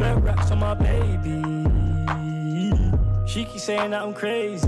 Spent racks on my baby. She keeps saying that I'm crazy.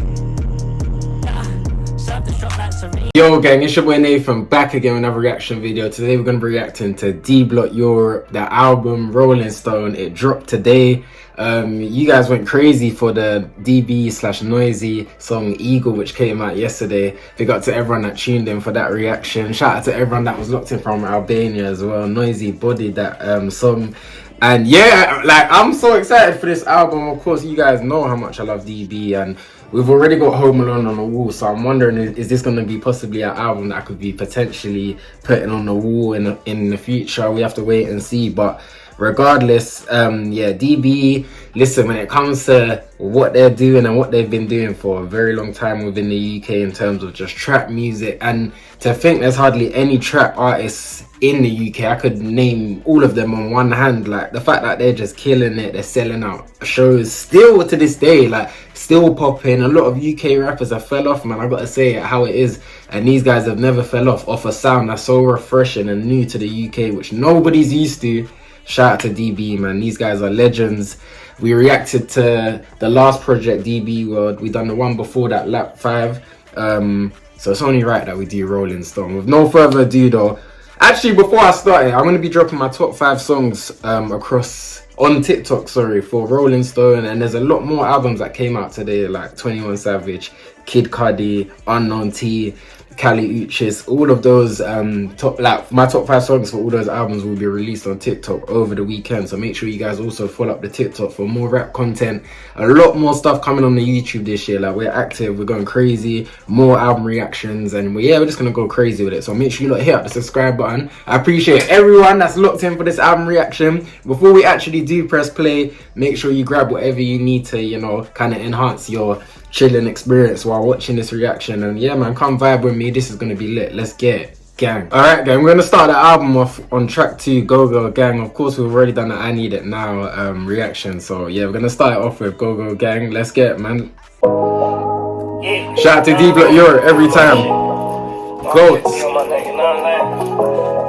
Yo gang, it's your boy Nathan back again with another reaction video. Today we're going to be reacting to D Block Europe, the album Rolling Stone. It dropped today. You guys went crazy for the DB/Noisy song Eagle, which came out yesterday. Big up to everyone that tuned in for that reaction. Shout out to everyone that was locked in from Albania as well. Noisy bodied that song. And yeah, like, I'm so excited for this album. Of course, you guys know how much I love DB, and we've already got Home Alone on the wall, so I'm wondering, is this going to be possibly an album that I could be potentially putting on the wall in the future? We have to wait and see. But regardless, yeah, DB, listen, when it comes to what they're doing and what they've been doing for a very long time within the UK in terms of just trap music, and to think there's hardly any trap artists in the UK, I could name all of them on one hand. Like, the fact that they're just killing it, they're selling out shows still to this day, like still popping. A lot of UK rappers have fell off, man, I gotta say it how it is, and these guys have never fell off a sound that's so refreshing and new to the UK, which nobody's used to. Shout out to DB, man, these guys are legends. We reacted to the last project, DB World. We done the one before that, Lap 5, so it's only right that we do Rolling Stone. With no further ado though, actually, before I start it, I'm going to be dropping my top 5 songs on TikTok, for Rolling Stone. And there's a lot more albums that came out today, like 21 Savage, Kid Cudi, Unknown T, Cali Uchis. All of those my top 5 songs for all those albums will be released on TikTok over the weekend. So make sure you guys also follow up the TikTok for more rap content. A lot more stuff coming on the YouTube this year. Like, we're active, we're going crazy, more album reactions, and we're just gonna go crazy with it. So make sure you hit up the subscribe button. I appreciate everyone that's locked in for this album reaction. Before we actually do press play, make sure you grab whatever you need to, you know, kind of enhance your chilling experience while watching this reaction. And yeah, man, come vibe with me. This is gonna be lit. Let's get it, gang. All right, gang, we're gonna start the album off on track 2, Go Go Gang. Of course, we've already done the I Need It Now reaction, so yeah, we're gonna start it off with Go Go Gang. Let's get it, man. Shout out to D Block Europe every time. Goats.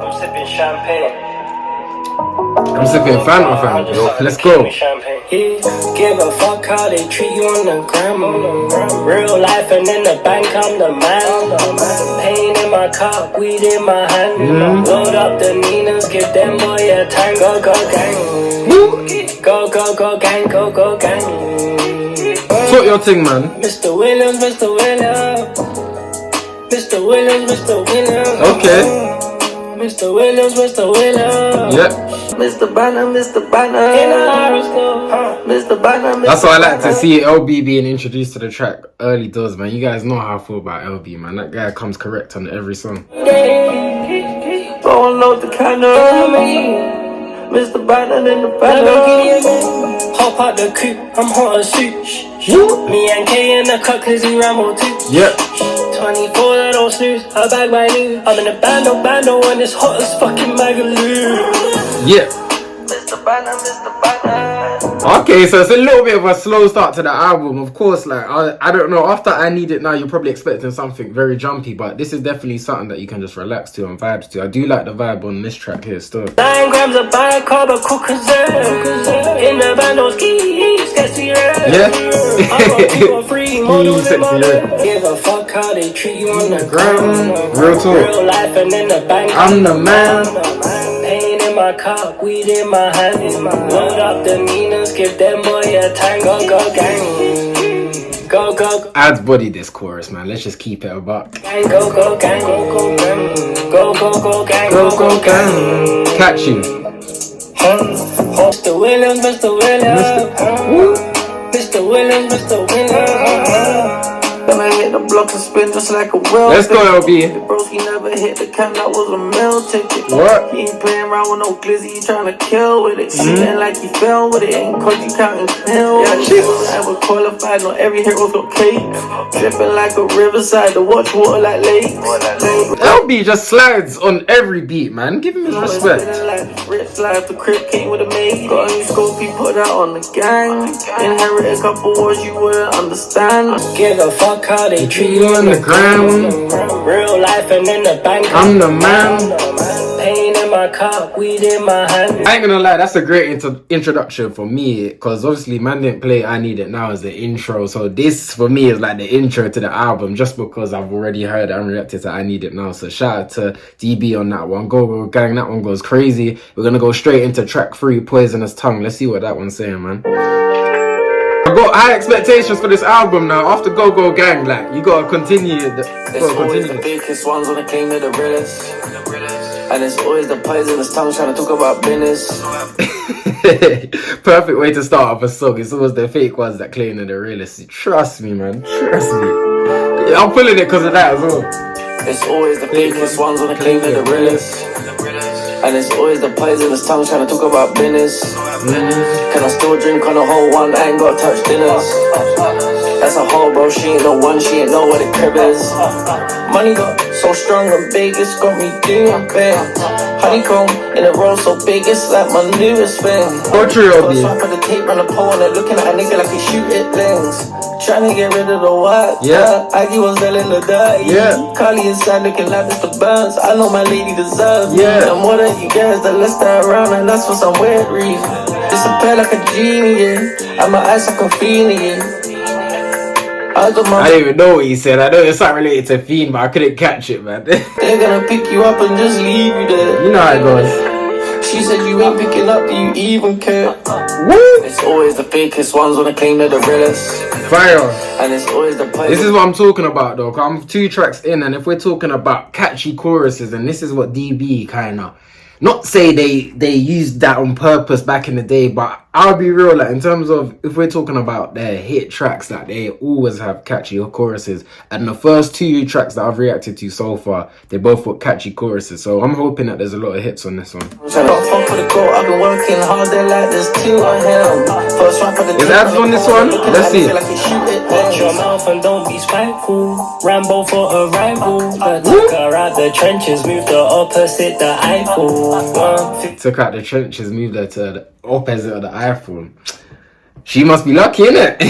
I'm sipping champagne. I'm sipping Fanta, fam. Yo, let's go. Give a fuck how they treat you on the gram. Real life and in the bank, I'm the man. Pain in my cup, weed in my hand. Load up the Ninas, give them boy a time. Go go gang. Go go go gang, go go gang. Talk your thing, man. Mr. Williams, Mr. Williams. Mr. Williams, Mr. Williams. Okay. Mr. Williams, Mr. Williams. Yep. Mr. Banner, Mr. Banner. In the horoscope. Mr. Banner, Mr. That's why I like to see LB being introduced to the track early doors, man. You guys know how I feel about LB, man. That guy comes correct on every song. Don't load the cannon. Mr. Banner in the banner. Hop out the coupe, I'm hot as soup. Me and K in the cut cause he ramble too. Yep. 24, I don't snooze, I bag my news. I'm in the bando and it's hot as fucking Magaloo. Yeah. Mr. Banner, Mr. Banner. Okay, so it's a little bit of a slow start to the album. Of course, like, I don't know, after I Need It Now, you're probably expecting something very jumpy, but this is definitely something that you can just relax to and vibe to. I do like the vibe on this track here still. 9 grams of bicarb, a in the bando skis, sexy red. Yeah. Give a fuck how they treat you on the ground. Real talk. Real life and in the bank, I'm the man. Pain in my cup, weed in my hand. Load up the Ninas, give them boy a time. Go go gang. Go go. Adds body this chorus, man. Let's just keep it a buck. Gang, go go gang, go go gang. Go go go gang, go go gang. Catch you. Mr. Williams, Mr. Williams. Mr. Williams, Mr. Williams. Then I hit the block and spin just like a wheel. Let's go, LB. The broski never hit the cam, that was a meal ticket. What? He ain't playing around with no glizzy, he tryna kill with it. Shooting like he fell with it, ain't cause you counting pills. Yeah, I was qualified, not every hero's got cake. Dripping like a riverside, the watch water like lake. LB just slides on every beat, man. Give him his respect. Slide the crib came with a maid. Got a new scope, he put that on the gang. Inherit a couple words you wouldn't understand. Give a fuck how they treat you on the ground. Real life and in the bank, I'm the man. Pain in my car, weed in my hand. I ain't gonna lie, that's a great introduction for me, because obviously man didn't play I Need It Now as the intro, so this for me is like the intro to the album, just because I've already heard and reacted to I Need It Now. So shout out to DB on that one. Go Go Gang, that one goes crazy. We're gonna go straight into track 3, Poisonous Tongue. Let's see what that one's saying, man. I've got high expectations for this album now. After Go Go Gang, like, you gotta continue. It's always the biggest ones when it came to the realest. And it's always the poisonous tongue trying to talk about business. Perfect way to start off a song. It's always the fake ones that claim they're the realest. Trust me, man. Trust me. I'm pulling it because of that as well. It's always the biggest ones when it came to the realest. And it's always the poisonous tongue trying to talk about business. Can I still drink on a whole one? I ain't got to touch dinners. That's a whole bro, she ain't no one, she ain't know what the crib is. Money got so strong and big, it's got me doing bad. Honeycomb in a roll so big, it's like my newest thing. Swipe at the tape on the pole and they're looking at a nigga like he shoot it things. Trying to get rid of the white. Yeah. Aggie was selling the dirty. Yeah. Carly inside looking like Mr. Burns. I know my lady deserves. Yeah. And more than you guys that let's stay around and that's for some weird reason. Disappear like a genie, yeah. And my eyes like a fiend, yeah. I didn't even know what he said. I know it's not related to Fiend, but I couldn't catch it, man. They're gonna pick you up and just leave you there. You know how it goes. She said you ain't picking up, do you even care? Woo! It's always the fakest ones when I claim they're the realest. Fire. And it's always the This is what I'm talking about though, 'cause I'm 2 tracks in, and if we're talking about catchy choruses, and this is what DB kind of, not say they used that on purpose back in the day, but I'll be real, like in terms of if we're talking about their hit tracks, like they always have catchy choruses, and the first 2 tracks that I've reacted to so far, they both got catchy choruses, so I'm hoping that there's a lot of hits on this one. I've been working hard, they like this too on him. First one for the is that on this one? Let's see. Watch your mouth and don't be spiteful. Rambo for a rival. Took her out the trenches, moved the opposite the Eiffel. Took out the trenches, moved her to the opposite of the iPhone. She must be lucky, innit?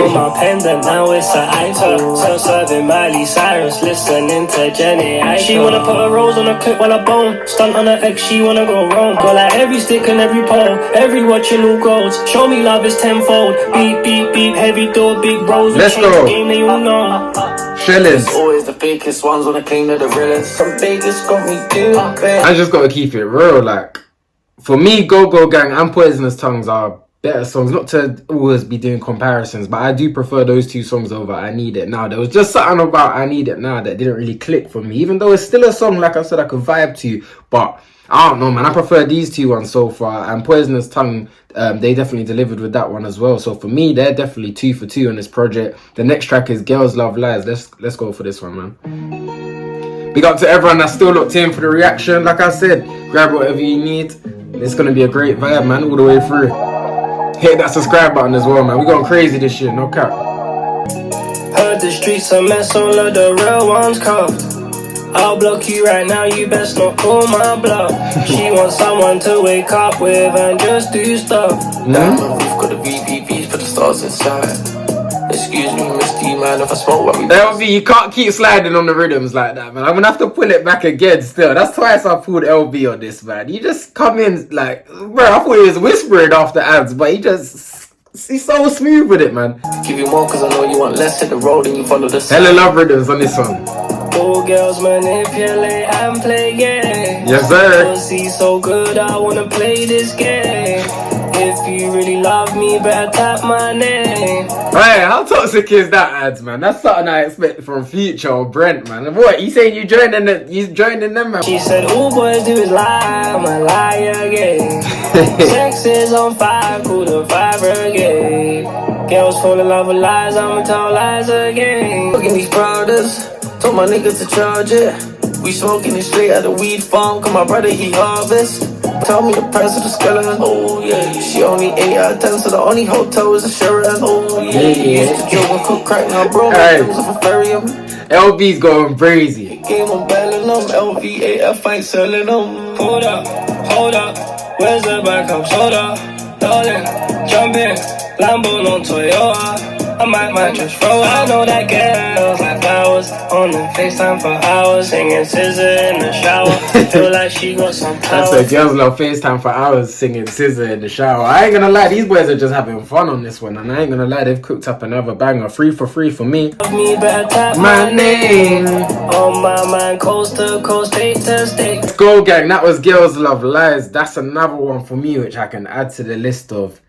On my pendant, now it's an iPhone. So serving Miley Cyrus, listening to Jenny. She wanna put a rose on a clip while I bone. Stunt on her ex, she wanna go wrong. Got like every stick and every pole, every watching all goes. Show me love is tenfold. Beep, beep, beep, heavy door, big bros. Let's go. Game they all know. Shillings. It's always the fakest ones when I claim they're the realest. Some biggest got me doing bad. I just gotta keep it real, like, for me, Go Go Gang and Poisonous Tongues are better songs. Not to always be doing comparisons, but I do prefer those 2 songs over I Need It Now. There was just something about I Need It Now that didn't really click for me, even though it's still a song, like I said, I could vibe to, but I don't know, man. I prefer these 2 ones so far, and Poisonous Tongue, they definitely delivered with that one as well. So for me, they're definitely 2 for 2 on this project. The next track is Girls Love Lies. Let's go for this one, man. Big up to everyone that's still locked in for the reaction. Like I said, grab whatever you need. It's gonna be a great vibe, man, all the way through. Hit that subscribe button as well, man. We going crazy this year, no cap. Heard the streets a mess, all of the real ones cuffed. I'll block you right now, you best not call my bluff. She wants someone to wake up with and just do stuff. Down the roof, got the VVVs, put the stars inside. Excuse me, Misty, man, if I smoke what we LV, you can't keep sliding on the rhythms like that, man. I'm gonna have to pull it back again still. That's twice I pulled LV on this, man. You just come in like, bro, I thought he was whispering after ads, but he's so smooth with it, man. Give you more cause I know you want less, hit the road and you follow the Hella love rhythms on this one. All girls manipulate and play games. Yes, sir. Pussy so good, I wanna play this game. If you really love me, better tap my name. Hey, how toxic is that, ads, man? That's something I expect from Future or Brent, man. What, you saying you joining them, man? She said, all boys do is lie, I'm a liar again. Sex is on fire, cool the fire brigade. Girls fall in love with lies, I'ma tell lies again. Look at these Pradas, told my niggas to charge it. We smoking it straight at the weed farm, cause my brother he harvest. Tell me the price of the skeleton, oh yeah. She only 8 out of 10, so the only hotel is a Sheraton, oh yeah. Used to joke and cook crack, now bro, hey. of a ferry. LV's going crazy. Game on belling them, LVAF ain't selling them. Hold up, where's the backup? Hold up, darling, jump in, Lambo on Toyota. I might just roll. I know that girl like flowers on the FaceTime for hours, singing scissor in the shower. Feel like she got some power. That's a girls love FaceTime for hours singing scissor in the shower. I ain't gonna lie, these boys are just having fun on this one, and I ain't gonna lie, they've cooked up another banger. 3 for 3 for me. My name on my mind, coast to coast, state to state. Let's go, gang. That was Girls Love Lies. That's another one for me which I can add to the list of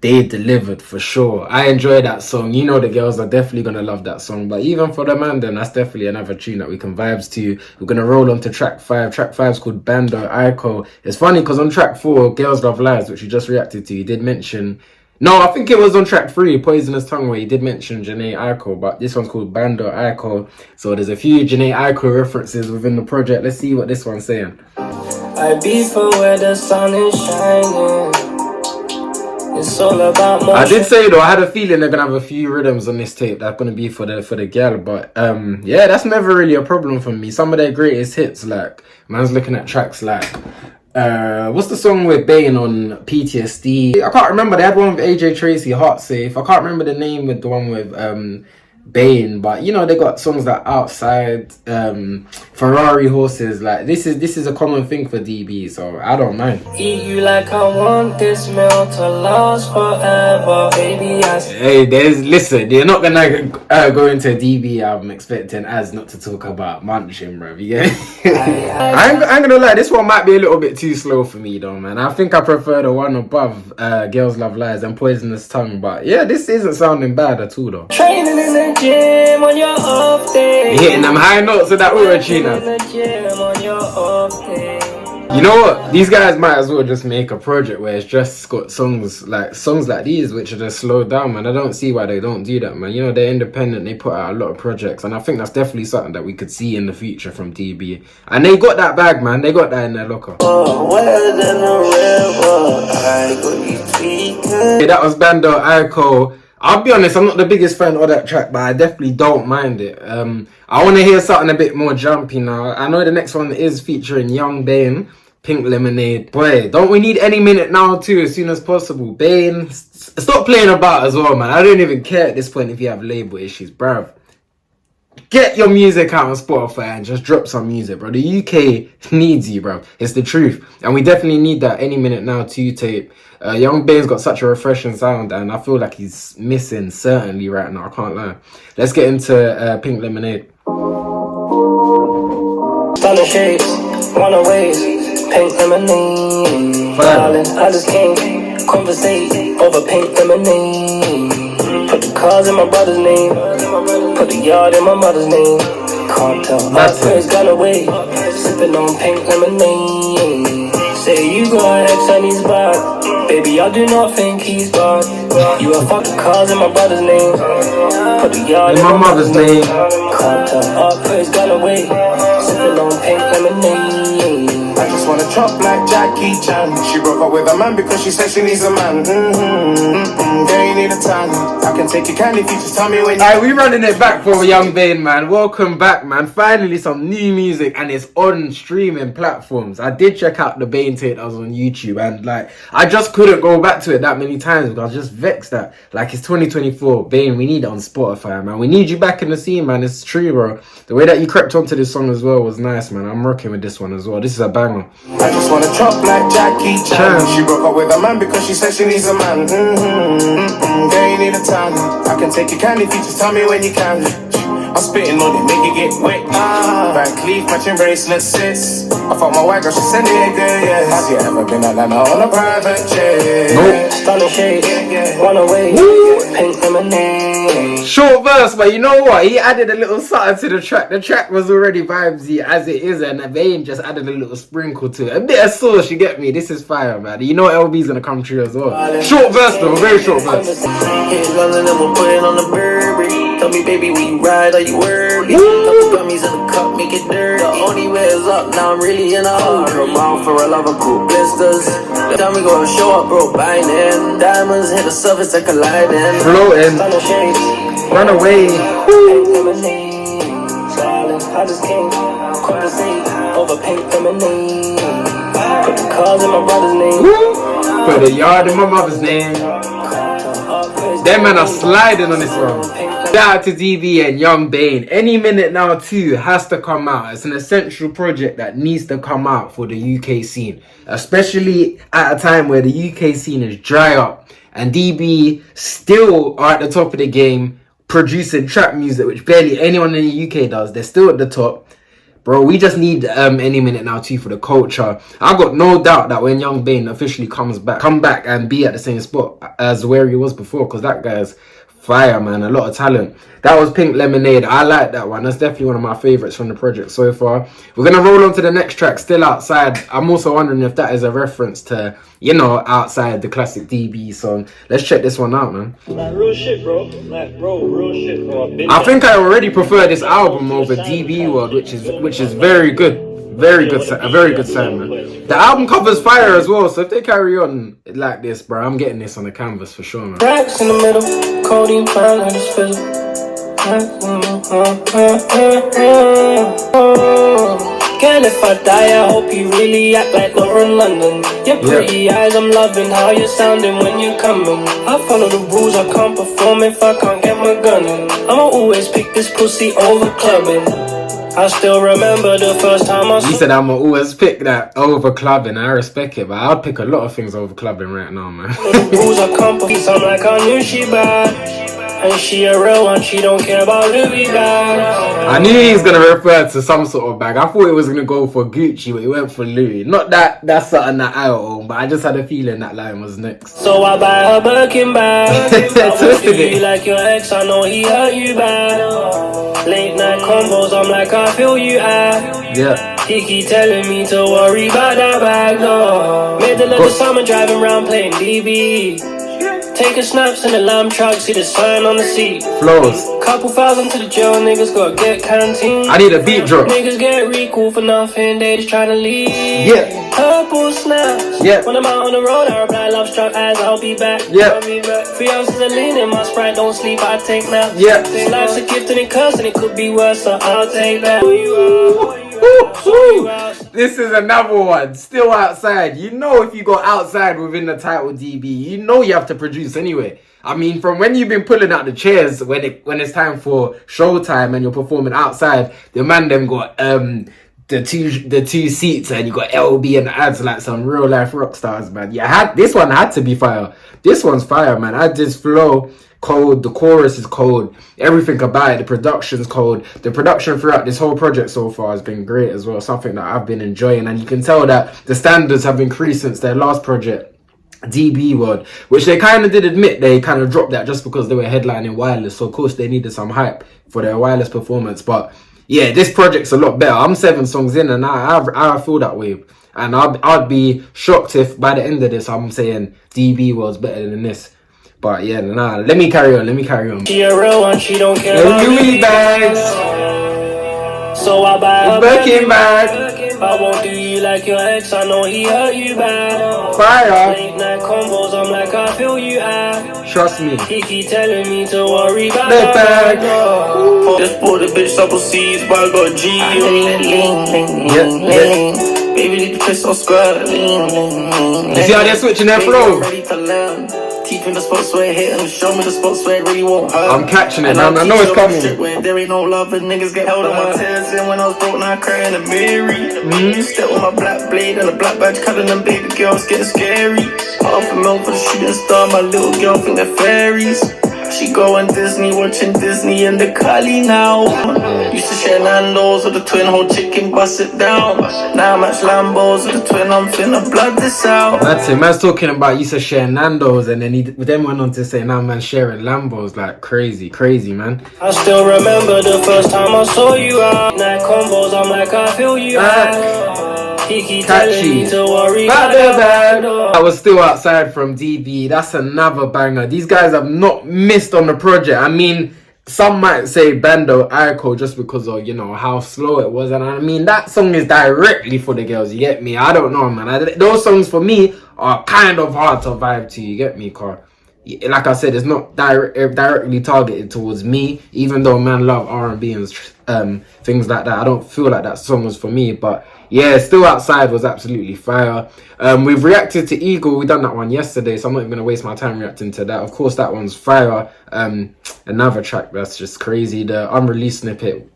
they delivered for sure. I enjoy that song. You know the girls are definitely gonna love that song. But even for the man, then that's definitely another tune that we can vibes to. We're gonna roll on to track 5. Track 5 is called Bando IO. It's funny because on track 4, Girls Love Lies, which you just reacted to, you did mention. No, I think it was on track 3, Poisonous Tongue, where you did mention Janae Aiko, but this one's called Bando IO. So there's a few Janae Aiko references within the project. Let's see what this one's saying. I be for where the sun is shining. It's all about motion. I did say though, I had a feeling they're gonna have a few rhythms on this tape that's gonna be for the gal, but yeah, that's never really a problem for me. Some of their greatest hits, like man's looking at tracks like what's the song with Bane on PTSD? I can't remember. They had one with AJ Tracy, Heart Safe. I can't remember the name with the one with Bane, but you know they got songs like Outside, Ferrari Horses. Like this is a common thing for DB, so I don't mind. Eat you like I want this meal to last forever, baby. Hey, listen, you're not gonna go into a DB album expecting Az not to talk about munching, bro. You get I ain't gonna lie, this one might be a little bit too slow for me though, man. I think I prefer the one above Girls Love Lies and Poisonous Tongue, but yeah, this isn't sounding bad at all though. Training in the gym on your off day. You're hitting them high notes of that auto-tune. You know what? These guys might as well just make a project where it's just got songs like these, which are just slowed down, man. I don't see why they don't do that, man. You know, they're independent. They put out a lot of projects, and I think that's definitely something that we could see in the future from DB. And they got that bag, man. They got that in their locker. Okay, that was Bando IO. I'll be honest, I'm not the biggest fan of that track, but I definitely don't mind it. I want to hear something a bit more jumpy now. I know the next one is featuring Young Bane, Pink Lemonade. Boy, don't we need any minute now too, as soon as possible? Bane, stop playing about as well, man. I don't even care at this point if you have label issues, bruv. Get your music out on Spotify and just drop some music, bro. The UK needs you, bro. It's the truth. And we definitely need that Any Minute Now 2 tape. Young Bane's got such a refreshing sound, and I feel like he's missing certainly right now. I can't lie. Let's get into Pink Lemonade. Stunning shapes, runaways, pink lemonade. Darling, I just can't conversate over pink lemonade. Put the cars in my brother's name, put the yard in my mother's name. Can't tell, my friends gone away, sipping on pink lemonade. Say you got X and he's bad, baby, I do not think he's bad. You a fuck the cars in my brother's name, put the yard in my mother's name. Can't tell, our friends gone away, sipping on pink lemonade. I just wanna chop like Jackie Chan. She broke up with a man because she said she needs a man. Girl, you need a tan. I can take you candy if you just tell me when. Alright, we running it back for Young Bane, man. Welcome back, man. Finally some new music, and it's on streaming platforms. I did check out the Bane tape that was on YouTube, and like I just couldn't go back to it that many times because I was just vexed that like it's 2024. Bane, we need it on Spotify, man. We need you back in the scene, man. It's true, bro. The way that you crept onto this song as well was nice, man. I'm rocking with this one as well. This is a banger. I just wanna chop like Jackie Chan. She broke up with a man because she said she needs a man. Girl, you need a tan. I can take you candy if you just tell me when you can. I'm spitting on it, make it get wet. Van Cleef, matching bracelets, sis. I thought my white girl, she said nigga, yes. Have you ever been Atlanta on a private jet? Nope. Stunning shades, runaway, pink lemonade. Short verse, but you know what? He added a little something to the track. The track was already vibesy as it is, and Bane just added a little sprinkle to it. A bit of sauce, you get me? This is fire, man. You know LB's gonna come true as well. Short verse though, very short verse. Tell me, baby, when you ride, are you worthy? Couple gummies in the cup, make it dirty. The only way is up, now I'm really in a hurry. Bound for a lover, cool blisters. The time we gonna show up, bro, binding. Diamonds hit the surface, they're colliding. Floating, run away. Pink lemonade, darling, I just can't conversate over pink lemonade. Put the cars in my brother's name, Put the yard in my mother's name. Them man are sliding on this one. Shout out to DB and Young Bane. Any minute now 2 has to come out. It's an essential project that needs to come out for the UK scene, especially at a time where the UK scene is dry up and DB still are at the top of the game, producing trap music, which barely anyone in the UK does. They're still at the top. Bro, we just need Any Minute Now 2 for the culture. I got no doubt that when Young Bane officially come back and be at the same spot as where he was before, because that guy's fire, man. A lot of talent. That was Pink Lemonade. I like that one. That's definitely one of my favorites from the project so far. We're gonna roll on to the next track, Still Outside. I'm also wondering if that is a reference to, you know, Outside, the classic DB song. Let's check this one out, man. Like real shit, bro. Real shit, bro. I think I already prefer this album over DB World, which is very good. A very good sound, man. The album covers fire as well, so if they carry on like this, bro, I'm getting this on the canvas for sure, man. Tracks in the middle, codeine fine on his fizzle. Girl, if I die, I hope you really act like Lauren London. Your pretty eyes, I'm loving how you're sounding when you're coming. I follow the rules, I can't perform if I can't get my gun in. I'ma always pick this pussy over clubbing. I still remember the first time I saw. He said I'ma always pick that over clubbing. I respect it, but I'll pick a lot of things over clubbing right now, man. The rules I can't perform like I knew she bad. And she a real one, she don't care about Louis bag. I knew he was gonna refer to some sort of bag. I thought he was gonna go for Gucci, but he went for Louis. Not that that's something that I own, but I just had a feeling that line was next. So I buy her Birkin bag. I won't do you like your ex, I know he hurt you bad. Late night combos, I'm like, I feel you at. Yeah. He keep telling me to worry about that bag, no. Middle of the summer, driving around playing DB. Taking snaps in the lamb truck, see the sign on the seat. Flows. Couple thousand to the jail, niggas gotta get canteen. I need a beat drop. Niggas get recall for nothing, they just tryna leave. Yeah. Purple snaps. Yeah. When I'm out on the road, I reply, love struck eyes, I'll be back. Yeah. I'll be back. 3 ounces of lean in my Sprite, don't sleep, I take naps. Yeah. Say life's a gift and it curse and it could be worse, so I'll take that. This is another one. Still Outside. You know, if you go outside within the title DB, you know you have to produce anyway. I mean, from when you've been pulling out the chairs when it's time for showtime and you're performing outside, the man them got the two seats and you got LB and the ads like some real life rock stars, man. This one had to be fire. This one's fire, man. I just flow cold, the chorus is cold, everything about it, the production's cold. The production throughout this whole project so far has been great as well, something that I've been enjoying, and you can tell that the standards have increased since their last project, DB World, which they kind of did admit they kind of dropped that just because they were headlining Wireless, so of course they needed some hype for their Wireless performance. But yeah, this project's a lot better. I'm 7 songs in and I feel that way, and I'd be shocked if by the end of this I'm saying DB World's better than this. But yeah, nah, let me carry on. She a real one, she don't care about Louis bags. So I buy her Birkin bag. I won't do you like your ex, I know he hurt you bad. Fire. Late night combos, I'm like, I feel you at. Trust me. He keep telling me to worry about That that bag. bag. Just bought the bitch double C's, but I got G. Lean. Baby, leave the piss on square. You see how they're switching their flow? Ready to learn. Teach me the spots where it hit and show me the spots where it really won't hurt. I'm catching it, man. I know it's coming. Where there ain't no love and niggas get held on my tears. And when I was broke, now I cry in the mirror. Step with my black blade and a black badge cutting them baby girls getting scary. Half a mil for the shooting star, my little girl think they're fairies. She going Disney, watching Disney in the Galli now. Used to share Nando's with the twin, whole chicken, bust it down. Now I match Lambos with the twin, I'm finna blood this out. That's it, man's talking about used to share Nando's, and then he then went on to say now man sharing Lambos, like crazy, man. I still remember the first time I saw you out. Night combos, I'm like, I feel you out. He keep telling me to worry about the bag. I was Still Outside from DB. That's another banger. These guys have not missed on the project. I mean, some might say Bando IO just because of, you know, how slow it was. And I mean, that song is directly for the girls, you get me? I don't know, man. Those songs for me are kind of hard to vibe to, you get me, Car? like I said, it's not directly targeted towards me, even though man love R&B and things like that. I don't feel like that song was for me, but yeah, Still Outside was absolutely fire. We've reacted to Eagle. We done that one yesterday, so I'm not even gonna waste my time reacting to that. Of course, that one's fire. Another track that's just crazy. The unreleased snippet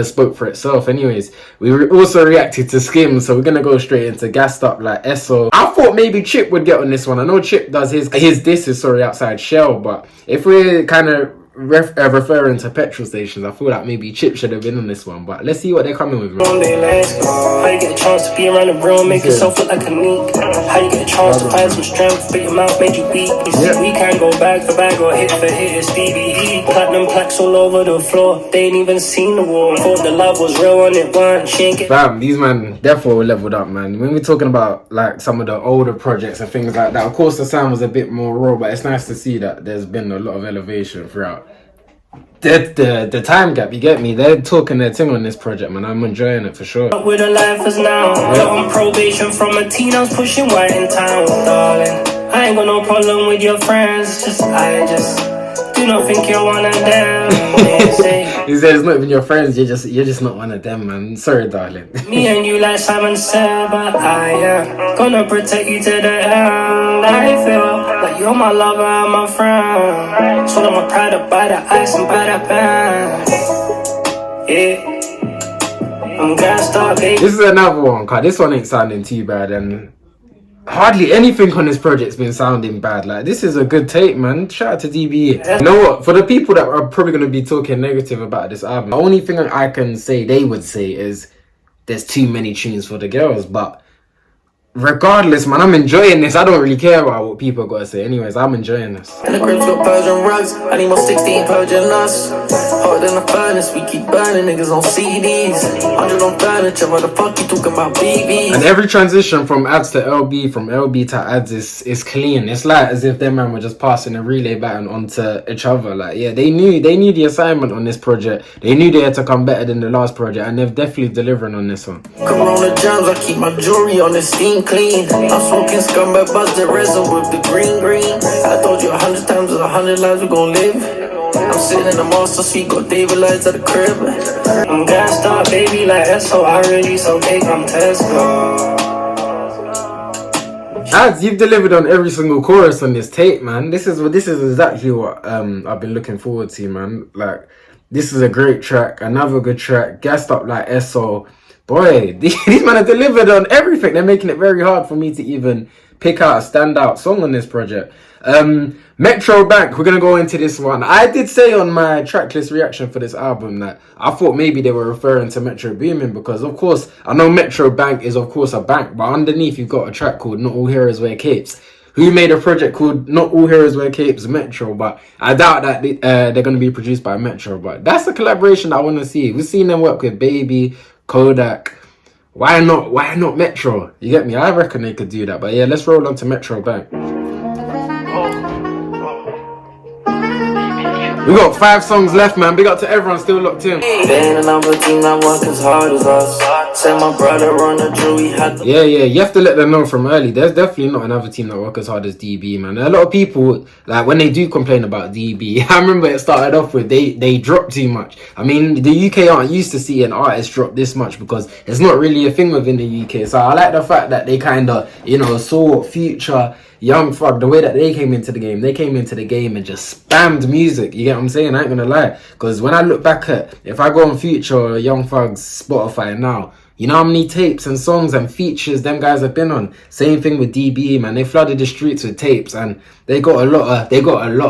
spoke for itself. Anyways, we also reacted to Skim, so we're gonna go straight into Gassed Up Like SO. I thought maybe Chip would get on this one. I know Chip does his disses, sorry, outside Shell, but if we're kind of referring to petrol stations, I feel like maybe Chip should have been on this one, but let's see what they're coming with. How you get a chance to be around the room, make yourself look like a neat? How you get a chance to find some strength, but your mouth made you weak? You see, we can't go bag for bag or hit for hit, it's DBE. Platinum plaques all over the floor, they ain't even seen the war. Thought the love was real on it once, she ain't get... Fam, these man definitely leveled up, man. When we're talking about like some of the older projects and things like that, of course the sound was a bit more raw, but it's nice to see that there's been a lot of elevation throughout the time gap, you get me? They're talking their thing on this project, man. I'm enjoying it for sure. With a life is now, on probation from a teen, I was pushing white in town, darling. I ain't got no problem with your friends, just I just do not think you're one of them. He said it's not even your friends, you're just not one of them, man. Sorry, darling. Me and you like Simon said, but I am gonna protect you to the end. I feel like you're my lover and my friend, so I'm proud to buy the ice and buy the band. Yeah, I'm gassed up, baby. This is another one, cause this one ain't sounding too bad, and hardly anything on this project's been sounding bad. Like, this is a good take, man. Shout out to DBE. You know what? For the people that are probably going to be talking negative about this album, the only thing I can say they would say is there's too many tunes for the girls. But regardless, man, I'm enjoying this. I don't really care about what people got to say. Anyways, I'm enjoying this. And the crib's got Persian rugs. I need more 16 Persian us. Harder than the furnace, we keep burning niggas on CDs. 100 on furniture, what the fuck you talking about BBs? And every transition from ads to LB, from LB to ads is clean. It's like as if them man were just passing a relay baton onto each other. Like, yeah, they knew the assignment on this project. They knew they had to come better than the last project, and they're definitely delivering on this one. Corona germs, I keep my jewelry on the steam clean. I'm smoking scumbag, buzz the resin with the green. I told you 100 times, there's 100 lives we gon' live. I'm sitting in the master suite, got David lights at the crib. I'm gassed up, baby, like SO. I really so big, I'm Tesla. Ads, you've delivered on every single chorus on this tape, man. This is exactly what I've been looking forward to, man. Like, this is a great track, another good track. Gassed Up Like SO. Boy, these men have delivered on everything. They're making it very hard for me to even pick out a standout song on this project. Metro Bank, we're gonna go into this one. I did say on my tracklist reaction for this album that I thought maybe they were referring to Metro Boomin, because of course I know Metro Bank is of course a bank, but underneath you've got a track called Not All Heroes Wear Capes. Who made a project called Not All Heroes Wear Capes? Metro, but I doubt that they're gonna be produced by Metro. But that's a collaboration I want to see. We've seen them work with Baby, Kodak. Why not Metro? You get me? I reckon they could do that. But yeah, let's roll on to Metro Bank. We got 5 songs left, man. Big up to everyone still locked in. Another team that work as hard as us. Send my brother on the Drew, had Yeah, you have to let them know from early. There's definitely not another team that work as hard as DB, man. A lot of people, like, when they do complain about DB, I remember it started off with they drop too much. I mean, the UK aren't used to seeing artists drop this much because it's not really a thing within the UK. So I like the fact that they kind of, saw Future, Young Thug, the way that they came into the game and just spammed music. You get what I'm saying? I ain't gonna lie, because when I look back at, if I go on Future or Young Thug's Spotify now, you know how many tapes and songs and features them guys have been on. Same thing with DBE, man. They flooded the streets with tapes, and they got a lot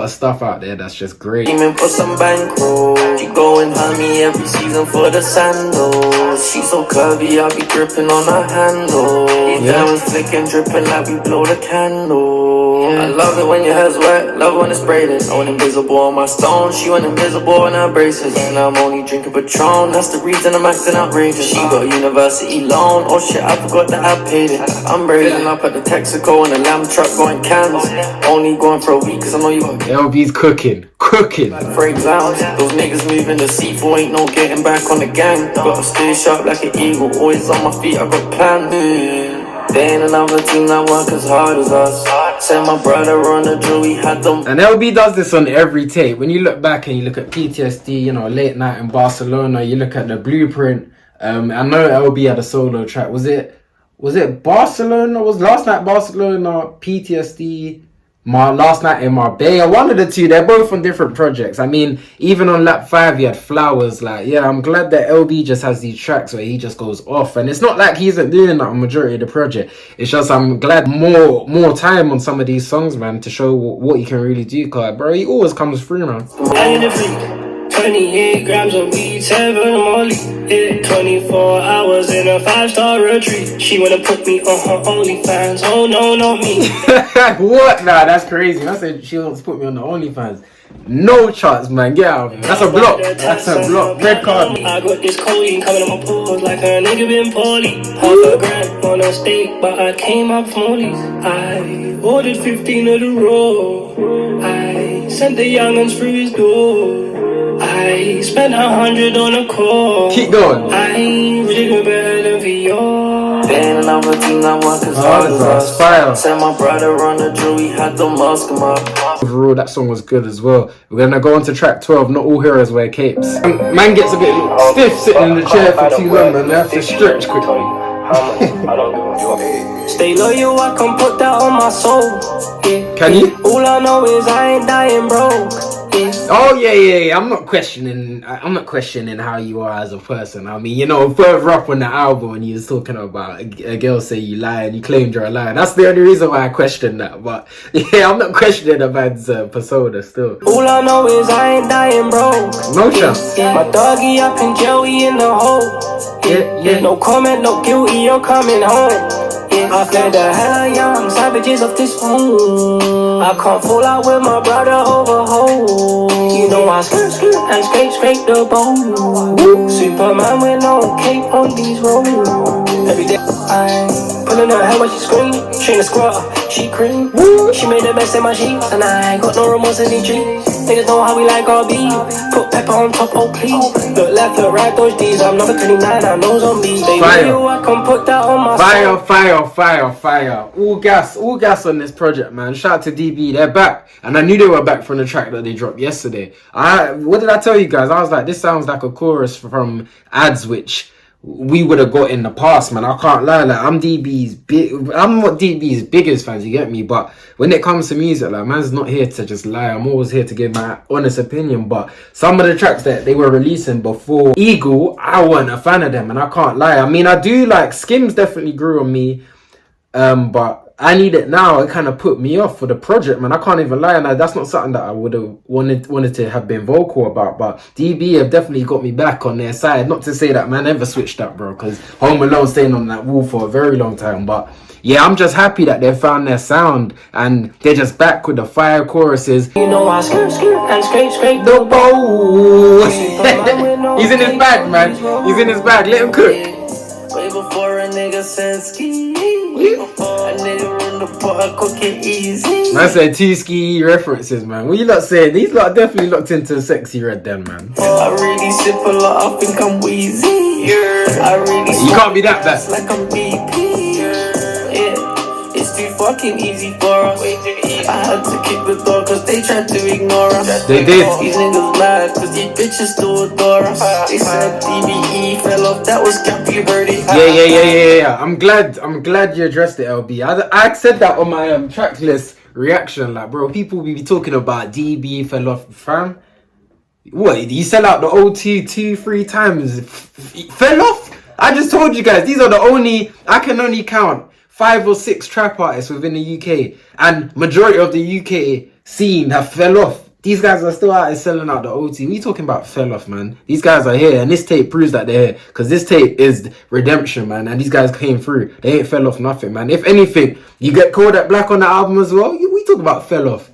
of stuff out there that's just great. Aiming for some bankroll. She going honey every season for the sandals. She so curvy, I be gripping on her handle. Diamonds flicking, dripping like we blow the candle. I love it when your hair's wet, love it when it's braided. I went invisible on my stones, she went invisible in her braces. And I'm only drinking Patron, that's the reason I'm acting outrageous. She got university loan, oh shit, I forgot that I paid it. I'm braiding up at the Texaco in a lamb truck going cans. Only going for a week cause I know you got LB's cooking. for exams, those niggas moving the C4, ain't no getting back on the gang. Gotta stay sharp like an eagle, always on my feet, I got plans. They ain't another team that work as hard as us. Said my brother on the drill, we had them. And LB does this on every tape. When you look back and you look at PTSD, you know, Late Night in Barcelona, you look at the Blueprint. I know LB had a solo track. Was it Barcelona? Was Last Night Barcelona, PTSD, my Last Night in Marbella? One of the two. They're both on different projects. I mean, even on Lap 5, he had Flowers. Like, yeah, I'm glad that LB just has these tracks where he just goes off. And it's not like he isn't doing that on majority of the project. It's just I'm glad more time on some of these songs, man, to show what he can really do. Cause, bro, he always comes through, man. 28 grams of weed, 7 Molly. Yeah, 24 hours in a 5-star retreat. She wanna put me on her OnlyFans. Oh no, not me. What? Nah, that's crazy. I said she wants to put me on the OnlyFans. No chance, man. Get out of here. That's a block. That's a block. Red card. I got this codeine coming on my pores like a nigga been poorly. $100 on a steak, but I came up from Molly's. I ordered 15 of the raw. I sent the young'uns through his door. I spent 100 on a call. Keep going. I ain't really better than VR. They ain't another team that work as hard as us. Fire. Said my brother on the drill, we had the mask him up. Overall, that song was good as well. We're gonna go on to track 12. Not all heroes wear capes. Man gets a bit stiff sitting in the chair for too long, man. They have to stretch quickly. Stay loyal, I can put that on my soul. Yeah. Can you? All I know is I ain't dying broke. Yeah. Oh yeah. I'm not questioning how you are as a person. I mean, you know, further up on the album when he was talking about a girl say you lie and you claimed you're a liar. That's the only reason why I questioned that. But yeah, I'm not questioning a man's persona still. All I know is I ain't dying broke. No chance. Yeah. My doggy up in jail, we in the hole. Yeah. No comment, no guilty, you're coming home. Yeah, I cleared the hell of young savages off this phone. I can't fall out with my brother over hole. You know I skirt and scrape the bone. Superman with no cape on these roads. Every day I'm pulling her hair while she scream. She ain't a squatter, she cream. She made the best in my sheets, and I ain't got no remorse in these dreams. Niggas know how we like our beef. Put pepper on top, oh please. Look left, look right, those D's. I'm number 29, I know zombies. They know I can put that on my Fire. All gas on this project, man. Shout out to DB, they're back. And I knew they were back from the track that they dropped yesterday. What did I tell you guys? I was like, this sounds like a chorus from ads, which we would have got in the past, man. I can't lie, like I'm not DB's biggest fans, you get me? But when it comes to music, like, man's not here to just lie. I'm always here to give my honest opinion. But some of the tracks that they were releasing before Eagle, I wasn't a fan of them, and I can't lie. I mean, I do like Skims, definitely grew on me, but I Need It Now, it kind of put me off for the project, man. I can't even lie, and that's not something that I would have wanted to have been vocal about. But DB have definitely got me back on their side. Not to say that man ever switched up, bro, because Home Alone staying on that wall for a very long time. But yeah, I'm just happy that they found their sound and they're just back with the fire choruses. You know I skirt and scrape the bowl. He's in his bag, man. He's in his bag. Let him cook. Way before a nigga said ski. A nigga run the pot, cook it easy. Man said two ski references, man. What you lot saying? These lot definitely looked into Sexy Red then, man. I really sip a lot, I think I'm wheezy. I really you can't be that bad. Like I'm BP. Yeah, it's too fucking easy for us. I had to kick the door cause they tried to ignore us. They did. These niggas mad cause these bitches still adore us. They said DBE fell off, that was cap, you heard it. Yeah. I'm glad you addressed it, LB. I said that on my track list reaction. Like, bro, people be talking about DB fell off, fam. What, you sell out the O2 2-3 times? Fell off? I just told you guys, these are I can only count 5 or 6 trap artists within the UK, and majority of the UK scene have fell off. These guys are still out here selling out the OT. We talking about fell off, man. These guys are here, and this tape proves that they're here, because this tape is redemption, man, and these guys came through. They ain't fell off nothing, man. If anything, you get Kodak Black on the album as well. We talk about fell off.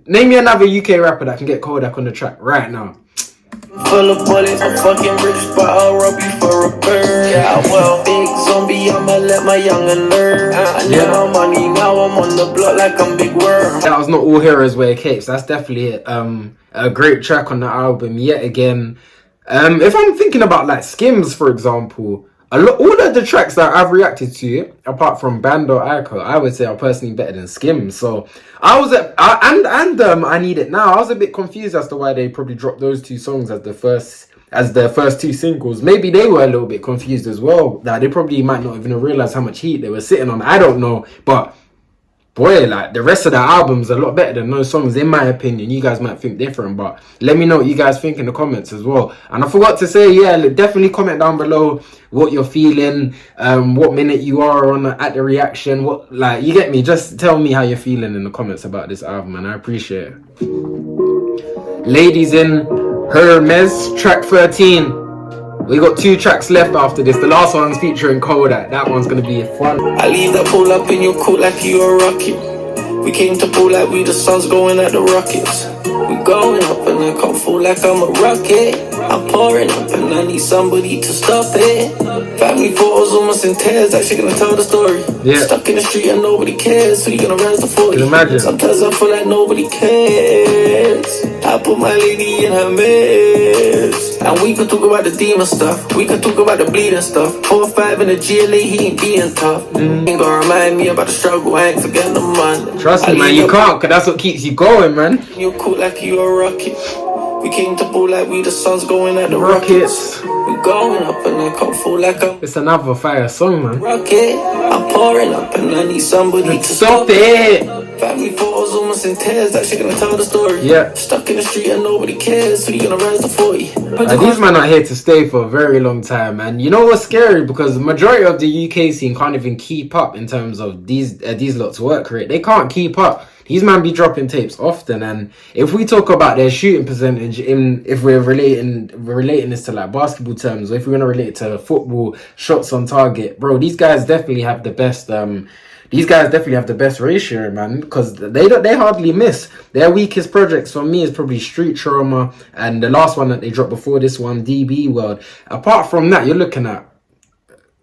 Name me another UK rapper that can get Kodak on the track right now. Full of bullets, I'm fucking rich, but I'll rob you for a bird. Yeah, well, big zombie, I'ma let my youngin' learn. I need my money, now I'm on the block like I'm Big Worm. That was Not All Heroes Wear Capes. That's definitely a great track on the album yet again. If I'm thinking about like Skims, for example, all of the tracks that I've reacted to, apart from Bando IO, I would say are personally better than Skim. So I was I Need It Now. I was a bit confused as to why they probably dropped those two songs as their first two singles. Maybe they were a little bit confused as well. That they probably might not even realize how much heat they were sitting on. I don't know, but boy, like the rest of the album's a lot better than those songs, in my opinion. You guys might think different, but let me know what you guys think in the comments as well. And I forgot to say, yeah, definitely comment down below what you're feeling, what minute you are on at the reaction, what, like, you get me. Just tell me how you're feeling in the comments about this album, and I appreciate it. Ladies in Hermes, track 13. We got 2 tracks left after this. The last one's featuring Kodak. That one's gonna be fun. I leave that pull up in your coat like you a rocket. We came to pull like we the suns going at the rockets. We going up and I can't fall like I'm a rocket. I'm pouring up and I need somebody to stop it. Family photos almost in tears, like she gonna tell the story. Yeah. Stuck in the street and nobody cares, so you gonna rise to 40. Imagine. Sometimes I feel like nobody cares. I put my lady in her mess. And we could talk about the demon stuff, we could talk about the bleeding stuff. 4 or 5 in the GLA, he ain't being tough. Ain't gonna remind me about the struggle, I ain't forgetting the money. Trust me, man, you can't, cause that's what keeps you going, man. You cool like you a rocket. We came to ball like we the suns going at the rockets. We going up and I can't fall like I'm It's another fire song, man. rocket. I'm pouring up and I need somebody to Stop it! Family photos almost in tears, like she gonna tell the story. Yeah. Stuck in the street and nobody cares, so you gonna rise to 40. These men are here to stay for a very long time, and you know what's scary? Because the majority of the UK scene can't even keep up in terms of these lots' work rate. They can't keep up. These men be dropping tapes often, and if we talk about their shooting percentage, if we're relating this to like basketball terms, or if we're gonna relate it to football shots on target, bro, these guys definitely have the best. These guys definitely have the best ratio, man, because they hardly miss. Their weakest projects for me is probably Street Trauma and the last one that they dropped before this one, DB World. Apart from that, you're looking at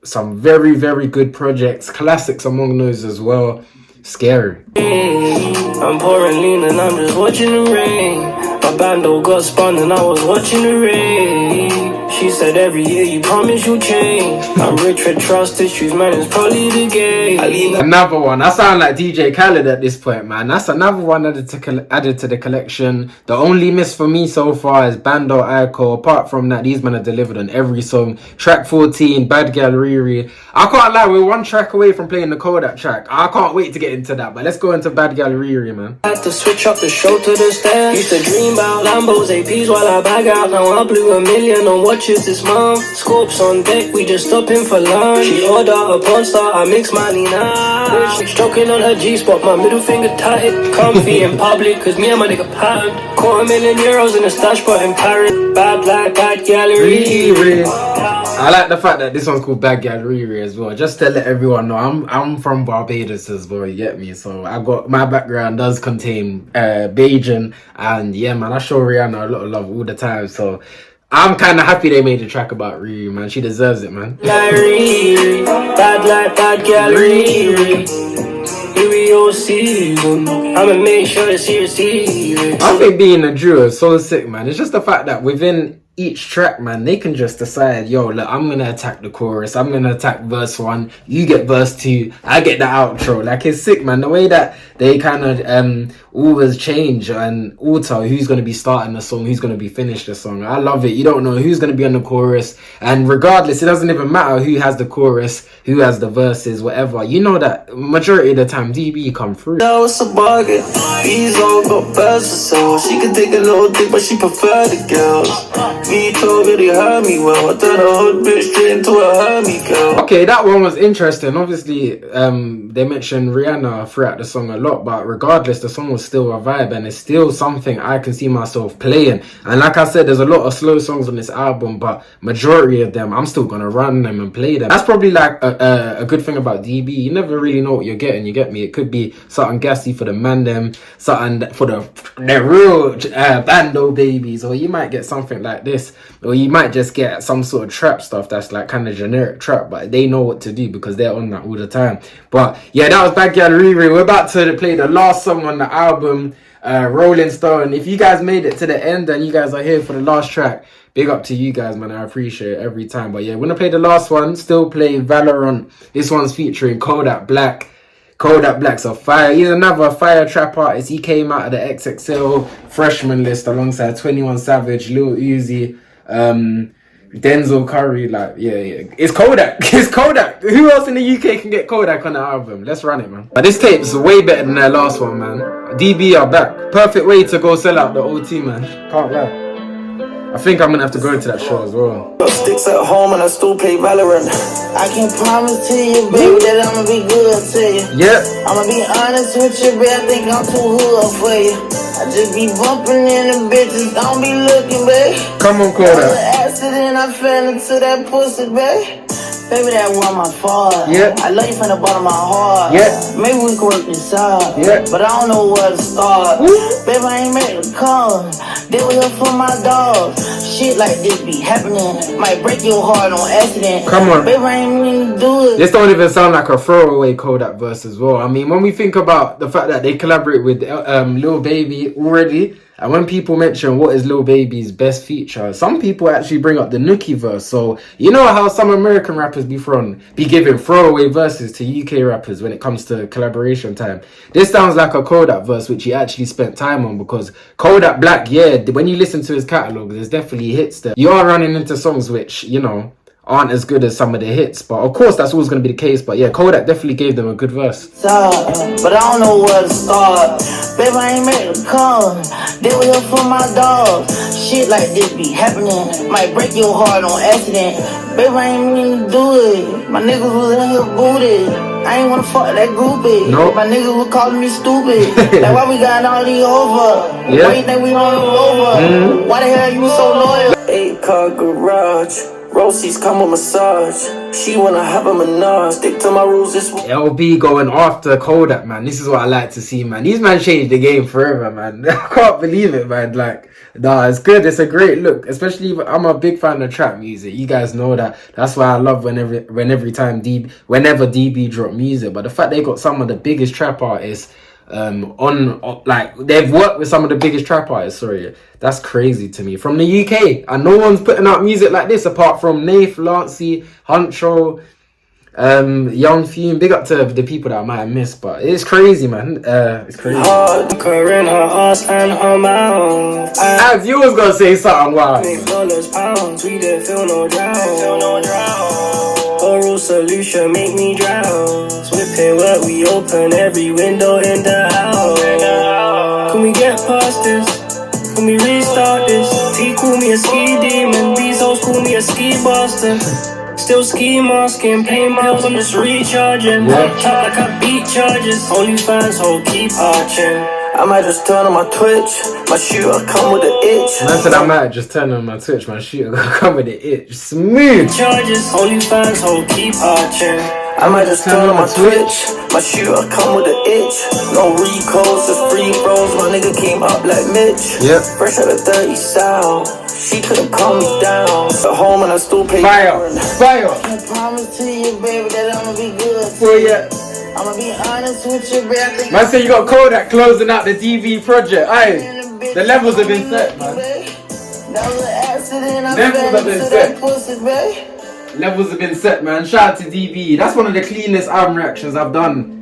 some very, very good projects, classics among those as well. Scary. I'm pouring lean and I'm just watching the rain. My bando got spun and I was watching the rain. She said every year you promise you'll change. I'm rich with trust issues, man, it's probably the game. Another one. I sound like DJ Khaled at this point, man. That's another one added to the collection. The only miss for me so far is Bando IO. Apart from that, these men are delivered on every song. Track 14, Bad Gal Riri. I can't lie, we're 1 track away from playing the Kodak track. I can't wait to get into that, but let's go into Bad Gal Riri, man. I had to switch up the show to the stand. Used to dream about Lambos, APs while I bag out. Now I blew $1 million on watches this month. Scopes on deck, we just stopping for lunch. She order a porn star, I mix money now. Stroking on her G-spot, my middle finger tight. Comfy in public, cause me and my nigga pattern. €250,000 in a stash spot in Paris. Bad like Bad Gal Riri. I like the fact that this one's called Bad Gal Riri as well. Just to let everyone know, I'm from Barbados as well, you get me? So I got, my background does contain Bajan, and yeah, man, I show Rihanna a lot of love all the time. So I'm kind of happy they made a track about Riri, man. She deserves it, man. Like Riri, bad like Bad Gal Riri. Riri all season, I'ma make sure that she receives it. I think being a duo is so sick, man. It's just the fact that within each track, man, they can just decide, yo, look, I'm gonna attack the chorus, I'm gonna attack verse 1, you get verse 2, I get the outro. Like, it's sick, man. The way that they kind of always change and alter who's gonna be starting the song, who's gonna be finished the song. I love it. You don't know who's gonna be on the chorus, and regardless, it doesn't even matter who has the chorus, who has the verses, whatever. You know that majority of the time DB come through. Now it's a bargain. These all got birds for sale. She can take a little dick, but she prefer the girls. Me told her they heard me well. I turned a hood bitch straight into a hermie girl. Okay, that one was interesting. Obviously, they mentioned Rihanna throughout the song a lot, but regardless, the song was still a vibe, and it's still something I can see myself playing. And like I said, there's a lot of slow songs on this album, but majority of them, I'm still gonna run them and play them. That's probably like a good thing about DB. You never really know what you're getting, you get me? It could be something gassy for the man them, something for the real bando babies, or you might get something like this, or you might just get some sort of trap stuff that's like kind of generic trap, but they know what to do because they're on that all the time. But yeah, that was Bad Gal Riri. We're about to play the last song on the album. Rolling Stone. If you guys made it to the end and you guys are here for the last track, big up to you guys, man. I appreciate it every time. But yeah, we're gonna play the last one. Still play Valorant. This one's featuring Kodak Black. Kodak Black's a fire. He's another fire trap artist. He came out of the XXL freshman list alongside 21 Savage, Lil Uzi, Denzel Curry. Like, yeah. It's Kodak. It's Kodak. Who else in the UK can get Kodak on the album? Let's run it, man. But this tape's way better than their last one, man. DB are back. Perfect way to go sell out the OT, man. Can't lie. I think I'm gonna have to go into that show as well. Got sticks at home and I still play Valorant. I can promise to you, baby, that I'ma be good to you. Yeah. I'ma be honest with you, baby, I think I'm too hood for you. I just be bumping in the bitches, don't be looking, babe. Come on, Kodak. An accident, I fell into that pussy, babe. Baby, that was my fault. Yeah. I love you from the bottom of my heart. Yeah. Maybe we can work this out. Yeah. But I don't know where to start. Woo. Baby, I ain't made a call. They were here for my dog. Shit like this be happening. Might break your heart on accident. Come on. Baby, I ain't mean to do it. This don't even sound like a throwaway Kodak verse as well. I mean, when we think about the fact that they collaborate with Lil Baby already, and when people mention what is Lil Baby's best feature, some people actually bring up the Nookie verse. So you know how some American rappers be giving throwaway verses to UK rappers when it comes to collaboration time. This sounds like a Kodak verse which he actually spent time on, because Kodak Black, yeah, when you listen to his catalogue, there's definitely hits there. You are running into songs which, you know, aren't as good as some of the hits, but of course that's always going to be the case. But yeah, Kodak definitely gave them a good verse. But I don't know where to start. Baby, I ain't made a call. They were here for my dog. Shit like this be happening. Might break your heart on accident. Baby, I ain't mean to do it. My niggas was in here booted. I ain't wanna fuck that groupie. Nope. My niggas was calling me stupid. Like, why we got all these over? Yeah. Why you think we on the over? Why the hell you so loyal? 8-car garage. Rosie's come with massage. She wanna have a menage. Stick to my rules this week. LB going after Kodak, man. This is what I like to see, man. These man changed the game forever, man. I can't believe it, man. Like, nah, it's good. It's a great look. Especially, I'm a big fan of trap music. You guys know that. That's why I love whenever DB drop music. But the fact they got some of the biggest trap artists like they've worked with some of the biggest trap artists, sorry, that's crazy to me, from the UK, and no one's putting out music like this apart from Nath, Lancey, Huncho, Young Fume. Big up to the people that I might have missed, but it's crazy, man. It's crazy. Her ass and her mouth. As you was gonna say something wild. $8 pounds, we didn't feel no drown. Oral solution make me drown. Whipping what we open every window in the house. Can we get past this? Can we restart this? T call me a ski demon, these hoes call me a ski bastard. Still ski masking, pain pills, I'm just recharging. Top like I beat charges, only fans hold keep arching. I might just turn on my Twitch. My shooter come with an itch. Man said I might just turn on my Twitch, my shooter gonna come with the itch. Smooth. Charges, only fans hold keep arching. I might just turn on my Twitch. My shooter come with an itch. No recalls, just free throws. My nigga came up like Mitch. Yep. Fresh out of 30 South. She couldn't calm me down. At home and I still pay. Fire. Fire. I promise to you, baby, that I'ma be good. Oh yeah. I'ma be honest with you, baby. I think Man said you got Kodak closing out the DV project. Aye, the levels have been set, man. That was an accident. I Levels fell have been into set. that pussy, babe. Levels have been set, man. Shout out to DB. That's one of the cleanest album reactions I've done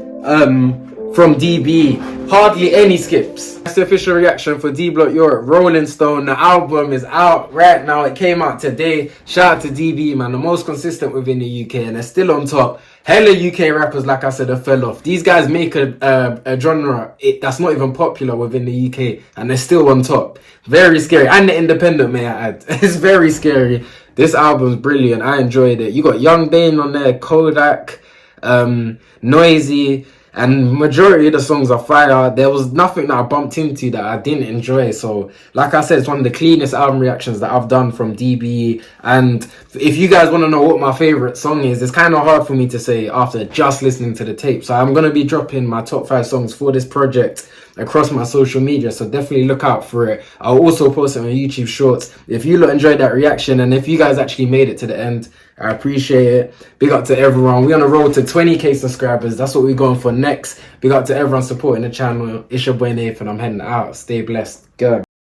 from DB. Hardly any skips. That's the official reaction for D-Block Europe. Rolling Stone. The album is out right now. It came out today. Shout out to DB, man. The most consistent within the UK, and they're still on top. Hella UK rappers, like I said, have fell off. These guys make a genre that's not even popular within the UK, and they're still on top. Very scary. And the independent, may I add. It's very scary. This album's brilliant. I enjoyed it. You got Young Bane on there, Kodak, Noisy, and majority of the songs are fire. There was nothing that I bumped into that I didn't enjoy. So, like I said, it's one of the cleanest album reactions that I've done from DB. And if you guys want to know what my favorite song is, it's kind of hard for me to say after just listening to the tape. So I'm going to be dropping my top 5 songs for this project across my social media, so definitely look out for it. I'll also post it on YouTube Shorts. If you lot enjoyed that reaction, and if you guys actually made it to the end, I appreciate it. Big up to everyone. We're on the road to 20k subscribers. That's what we're going for next. Big up to everyone supporting the channel. It's your boy Nathan. I'm heading out. Stay blessed. Go.